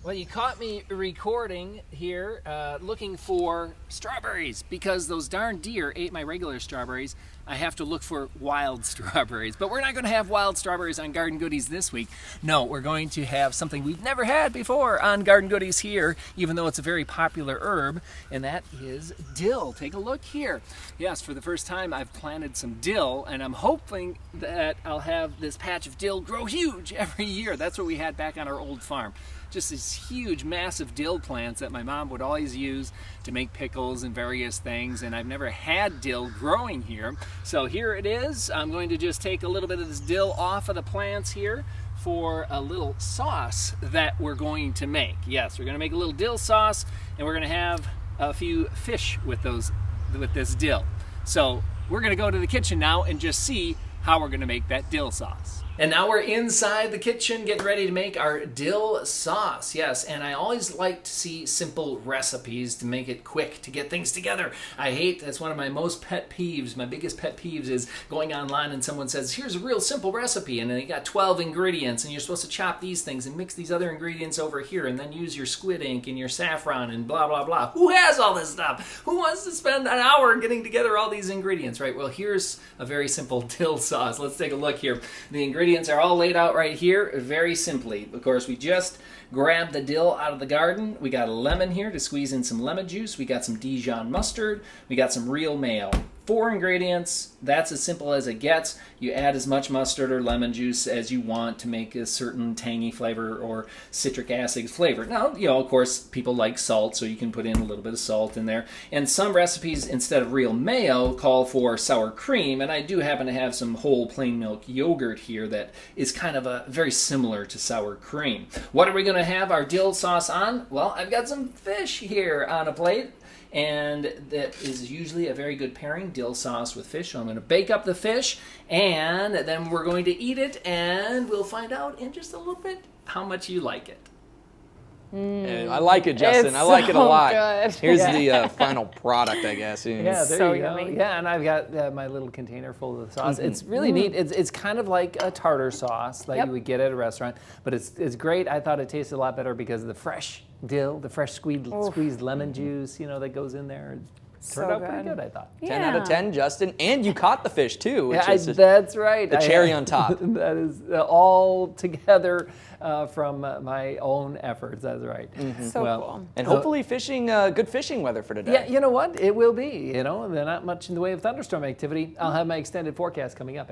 Well, you caught me recording here, looking for strawberries, because those darn deer ate my regular strawberries. I have to look for wild strawberries. But we're not going to have wild strawberries on Garden Goodies this week. No, we're going to have something we've never had before on Garden Goodies here, even though it's a very popular herb, and that is dill. Take a look here. Yes, for the first time I've planted some dill, and I'm hoping that I'll have this patch of dill grow huge every year. That's what we had back on our old farm. Just these huge, massive dill plants that my mom would always use to make pickles and various things, and I've never had dill growing here. So here it is. I'm going to just take a little bit of this dill off of the plants here for a little sauce that we're going to make. Yes, we're going to make a little dill sauce, and we're going to have a few fish with this dill. So we're going to go to the kitchen now and just see how we're going to make that dill sauce. And now we're inside the kitchen getting ready to make our dill sauce. Yes, and I always like to see simple recipes to make it quick, to get things together. That's one of my most pet peeves. My biggest pet peeves is going online and someone says, here's a real simple recipe, and then you got 12 ingredients, and you're supposed to chop these things and mix these other ingredients over here, and then use your squid ink and your saffron and blah, blah, blah. Who has all this stuff? Who wants to spend an hour getting together all these ingredients, right? Well, here's a very simple dill sauce. Let's take a look here. The ingredients are all laid out right here very simply. Of course, we just grabbed the dill out of the garden. We got a lemon here to squeeze in some lemon juice. We got some Dijon mustard. We got some real mayo. 4 ingredients. That's as simple as it gets. You add as much mustard or lemon juice as you want to make a certain tangy flavor or citric acid flavor. Now, of course, people like salt, so you can put in a little bit of salt in there. And some recipes, instead of real mayo, call for sour cream. And I do happen to have some whole plain milk yogurt here that is kind of very similar to sour cream. What are we going to have our dill sauce on? Well, I've got some fish here on a plate. And that is usually a very good pairing, dill sauce with fish. So I'm going to bake up the fish, and then we're going to eat it, and we'll find out in just a little bit how much you like it. I like it, Justin. I like it a lot. Good. Here's the final product, I guess. Yeah, there so you go. Yummy. Yeah, and I've got my little container full of the sauce. It's really neat. It's kind of like a tartar sauce that you would get at a restaurant, but it's great. I thought it tasted a lot better because of the fresh dill, the fresh squeezed lemon juice, that goes in there. It turned out pretty good, I thought. 10 out of 10, Justin. And you caught the fish, too. Which is that's right. The cherry on top. That is all together from my own efforts. That's right. So cool. And hopefully good fishing weather for today. Yeah, you know what? It will be. There's not much in the way of thunderstorm activity. I'll have my extended forecast coming up